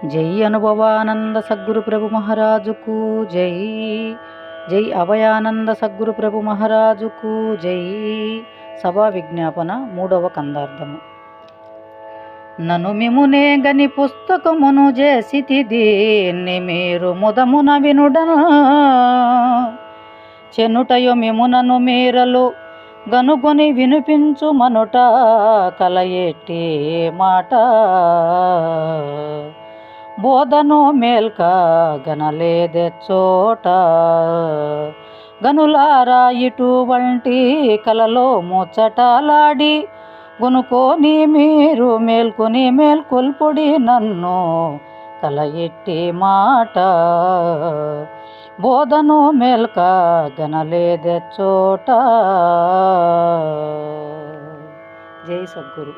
జై అనుభవానంద సద్గురు ప్రభు మహారాజుకు జై. జై అభయానంద సద్గురు ప్రభు మహారాజుకు జై. సభా విజ్ఞాపన 3వ కందార్థము. నను మిమునే గని పుస్తకమును చేసితి దీన్ని మీరు ముదమున వినుడన చెనుటయు మిమునను మీరలు గనుగొని వినిపించు మనుట కలయెట్టి మాట బోధను మేల్క గనలేదే చోట గనులారా ఇటువంటి కలలో ముచ్చటలాడి గునుకొని మీరు మేల్కొని మేల్కొల్పుడి నన్ను కలయెట్టి మాట బోధను మేల్క గనలేదే చోట. జై సద్గురు.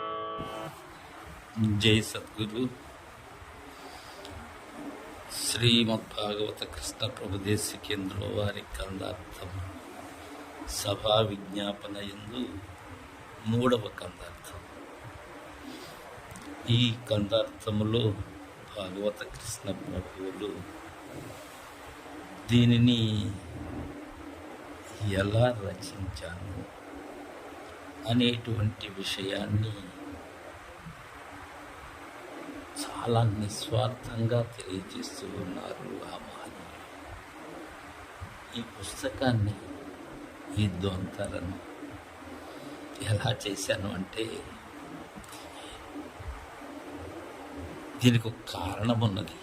జై సద్గురు. శ్రీమద్భాగవత కృష్ణ ప్రభుదేశికేంద్రుల వారి కందార్థం సభా విజ్ఞాపన యందు 3వ కందార్థం. ఈ కందార్థములో భాగవత కృష్ణ ప్రభువులు దీనిని ఎలా రచించాను అనేటువంటి విషయాన్ని చాలా నిస్వార్థంగా తెలియజేస్తూ ఉన్నారు ఆ మహనీయులు. ఈ పుస్తకాన్ని, ఈ ద్వంతాలను ఎలా చేశాను అంటే దీనికి ఒక కారణం ఉన్నది.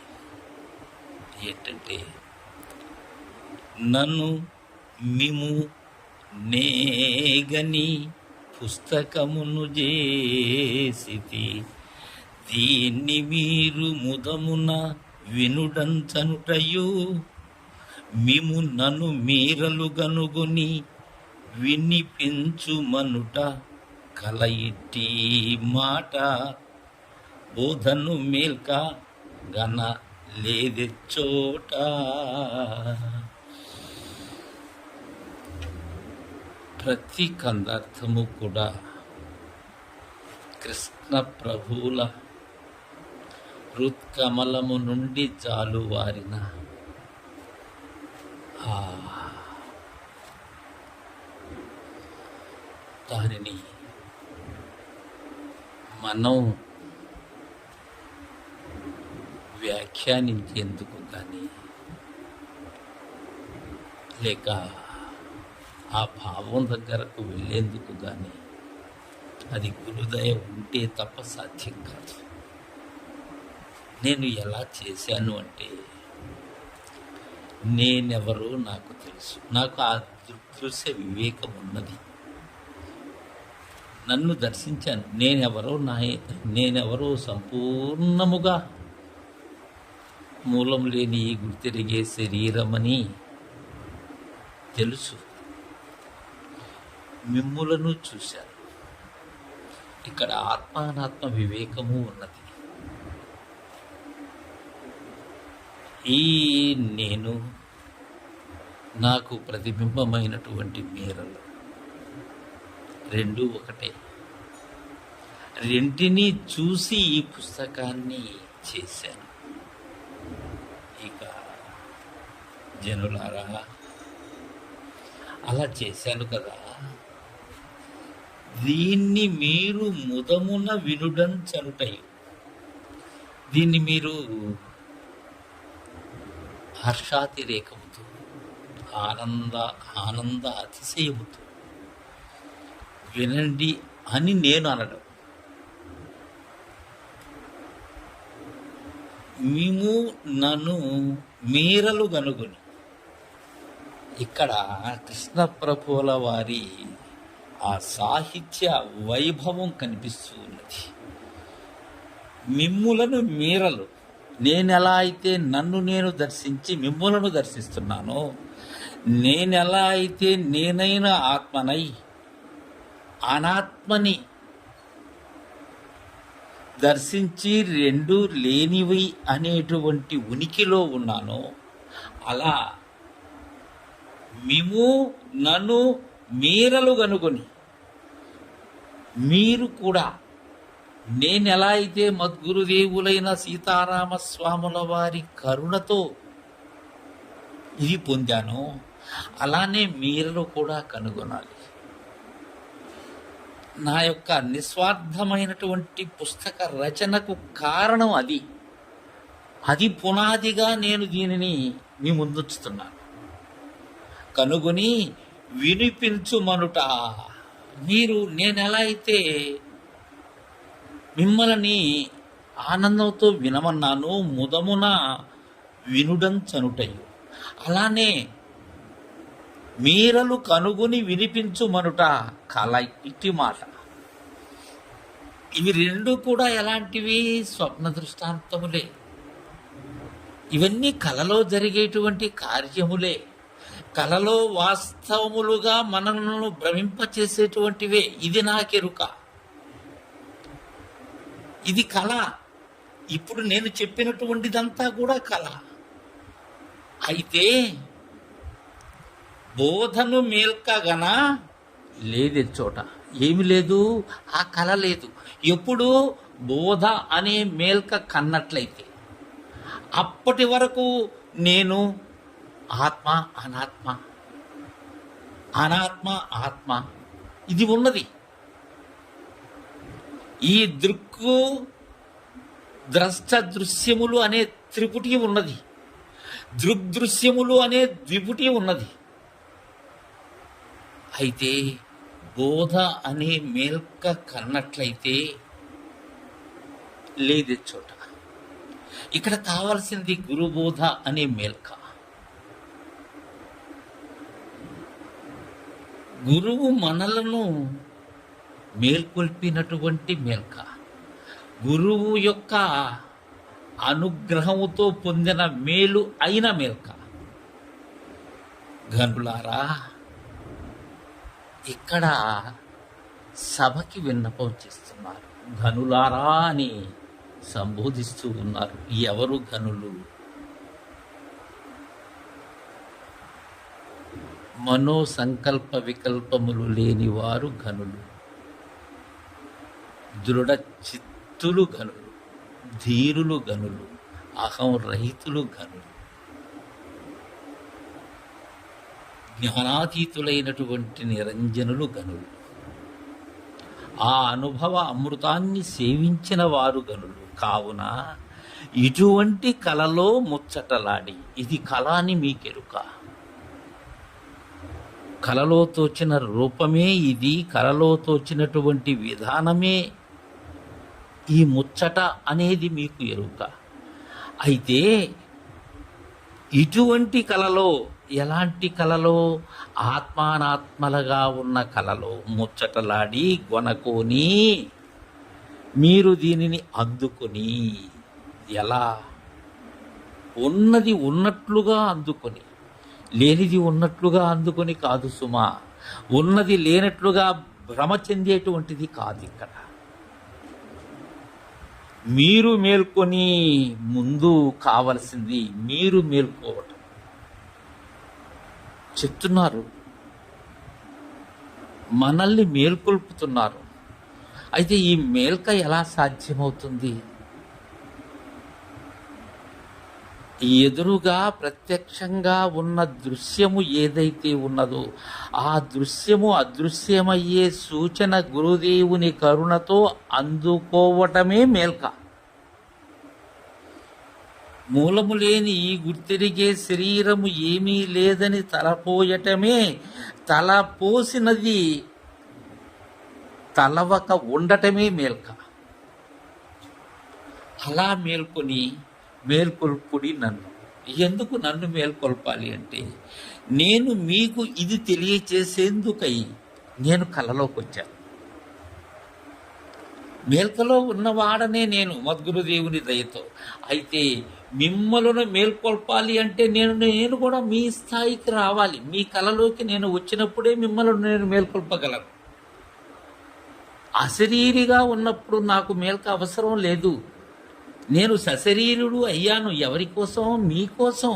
ఏంటంటే నన్ను మిము నేగని పుస్తకమును చేసితి దీన్ని మీరు ముదమున వినుడంచనుటయు మిము నన్ను మీరలు గనుగొని వినిపించుమనుట కలయిటి మాట బోధను మేల్క గన లేదే చోట. ప్రతి కందార్థము కూడా కృష్ణ ప్రభువుల హృత్కమలము నుండి జాలువారిన దానిని మనం వ్యాఖ్యానించేందుకు కానీ లేక ఆ భావం దగ్గరకు వెళ్ళేందుకు కానీ అది గురుదయ ఉంటే తప్ప సాధ్యం కాదు. నేను ఎలా చేశాను అంటే నేనెవరో నాకు తెలుసు. నాకు ఆ దృశ్య వివేకం ఉన్నది. నన్ను దర్శించాను. నేనెవరో సంపూర్ణముగా మూలం లేని గుర్తిరిగే శరీరమని తెలుసు. మిమ్ములను చూశాను. ఇక్కడ ఆత్మానాత్మ వివేకము ఉన్నది. ఈ నేను నాకు ప్రతిబింబమైనటువంటి మీరలు రెండు ఒకటే. రెంటిని చూసి ఈ పుస్తకాన్ని చేశాను. ఇక జనులారా, అలా చేశాను కదా, దీన్ని మీరు ముదమున వినుడంచనుటయు, దీన్ని మీరు హర్షాతిరేకముతో ఆనంద అతిశయముతో వినండి అని నేను అనడం. మేము నన్ను మీరలు గనుగొని, ఇక్కడ కృష్ణ ప్రభువుల వారి ఆ సాహిత్య వైభవం కనిపిస్తూ ఉన్నది. మిమ్ములను మీరలు, నేనెలా అయితే నన్ను నేను దర్శించి మిమ్ములను దర్శిస్తున్నానో, నేనెలా అయితే నేనైన ఆత్మనై అనాత్మని దర్శించి రెండు లేనివి అనేటువంటి ఉనికిలో ఉన్నానో, అలా మేము నన్ను మీరలు గనుకొని మీరు కూడా నేనెలా అయితే మద్గురుదేవులైన సీతారామస్వాముల వారి కరుణతో ఇది పొందానో అలానే మీరు కూడా కనుగొనాలి. నా యొక్క నిస్వార్థమైనటువంటి పుస్తక రచనకు కారణం అది పునాదిగా నేను దీనిని మీ ముందుంచుతున్నాను. కనుగొని వినిపించుమనుట. మీరు నేనెలా అయితే మిమ్మల్ని ఆనందంతో వినమన్నాను, ముదమున వినుడంచనుటయు, అలానే మీరలు కనుగొని వినిపించుమనుట కల ఇట్టి మాట. ఇవి రెండు కూడా ఎలాంటివి? స్వప్న దృష్టాంతములే. ఇవన్నీ కలలో జరిగేటువంటి కార్యములే, కలలో వాస్తవములుగా మనలను భ్రమింపచేసేటువంటివే. ఇది నాకెరుక, ఇది కళ. ఇప్పుడు నేను చెప్పినటువంటిదంతా కూడా కళ. అయితే బోధను మేల్కగన లేదే చోట ఏమి లేదు, ఆ కళ లేదు. ఎప్పుడు బోధ అనే మేల్క కన్నట్లయితే అప్పటి వరకు నేను ఆత్మ అనాత్మ, అనాత్మ ఆత్మ ఇది ఉన్నది. ఈ దృక్కు ద్రష్ట దృశ్యములు అనే త్రిపుటి ఉన్నది, దృగ్దృశ్యములు అనే ద్విపుటి ఉన్నది. అయితే బోధ అనే మేల్క కన్నట్లయితే లేదే చోట. ఇక్కడ కావాల్సింది గురుబోధ అనే మేల్క. గురువు మనలను మేల్కొల్పినటువంటి మేల్క, గురువు యొక్క అనుగ్రహముతో పొందిన మేలు అయిన మేల్క. గనులారా, ఇక్కడ సభకి విన్నపం చేస్తున్నారు. ఘనులారా అని సంబోధిస్తూ ఉన్నారు. ఎవరు ఘనులు? మనో సంకల్ప వికల్పములు లేని వారు ఘనులు, దృఢ చిత్తులు ఘనులు, ధీరులు ఘనులు, అహం రహితులు ఘనులు, జ్ఞానాతీతులైనటువంటి నిరంజనులు గనులు, ఆ అనుభవ అమృతాన్ని సేవించిన వారు గనులు. కావున ఇటువంటి కలలో ముచ్చటలాడి, ఇది కళ అని మీకెరుక. కలలో తోచిన రూపమే ఇది, కలలో తోచినటువంటి విధానమే ఈ ముచ్చట అనేది మీకు ఎరుక. అయితే ఇటువంటి కలలో, ఎలాంటి కలలో? ఆత్మానాత్మలుగా ఉన్న కలలో ముచ్చటలాడి గొనకొని మీరు దీనిని అందుకొని, ఎలా? ఉన్నది ఉన్నట్లుగా అందుకొని, లేనిది ఉన్నట్లుగా అందుకొని కాదు సుమా. ఉన్నది లేనట్లుగా భ్రమ చెందేటువంటిది కాదు. ఇక్కడ మీరు మేల్కొని, ముందు కావలసింది మీరు మేల్కోవటం. చెప్తున్నారు, మనల్ని మేల్కొల్పుతున్నారు. అయితే ఈ మేల్క ఎలా సాధ్యమవుతుంది? ఎదురుగా ప్రత్యక్షంగా ఉన్న దృశ్యము ఏదైతే ఉన్నదో ఆ దృశ్యము అదృశ్యమయ్యే సూచన గురుదేవుని కరుణతో అందుకోవటమే మేల్క. మూలము లేని ఈ గుర్తిరిగే శరీరము ఏమీ లేదని తలపోయటమే, తలపోసినది తలవక ఉండటమే మేల్క. అలా మేల్కొని మేల్కొల్పుడి నన్ను. ఎందుకు నన్ను మేల్కొల్పాలి అంటే, నేను మీకు ఇది తెలియచేసేందుకై నేను కలలోకి వచ్చాను. మేల్కలో ఉన్నవాడనే నేను మద్గురుదేవుని దయతో. అయితే మిమ్మల్ని మేల్కొల్పాలి అంటే నేను కూడా మీ స్థాయికి రావాలి. మీ కలలోకి నేను వచ్చినప్పుడే మిమ్మల్ని నేను మేల్కొల్పగలను. అశరీరిగా ఉన్నప్పుడు నాకు మేల్క అవసరం లేదు. నేను సశరీరుడు అయ్యాను. ఎవరి కోసం? మీకోసం.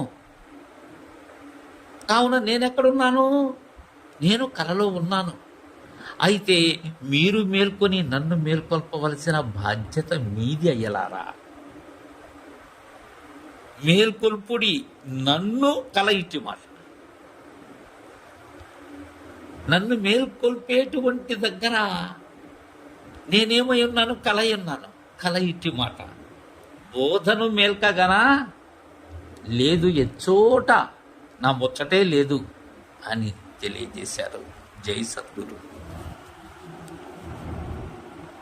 కావున నేనెక్కడున్నాను? నేను కలలో ఉన్నాను. అయితే మీరు మేల్కొని నన్ను మేల్కొల్పవలసిన బాధ్యత మీది అయ్యలారా. మేల్కొల్పుడి నన్ను కల ఇట్టి మాట. నన్ను మేల్కొల్పేటువంటి దగ్గర నేనేమై ఉన్నాను? కల ఉన్నాను. కల ఇట్టి మాట. బోధను మేల్కగనా లేదు ఎచ్చోట నా ముచ్చటే లేదు అని తెలియజేశారు. జై సద్గురు.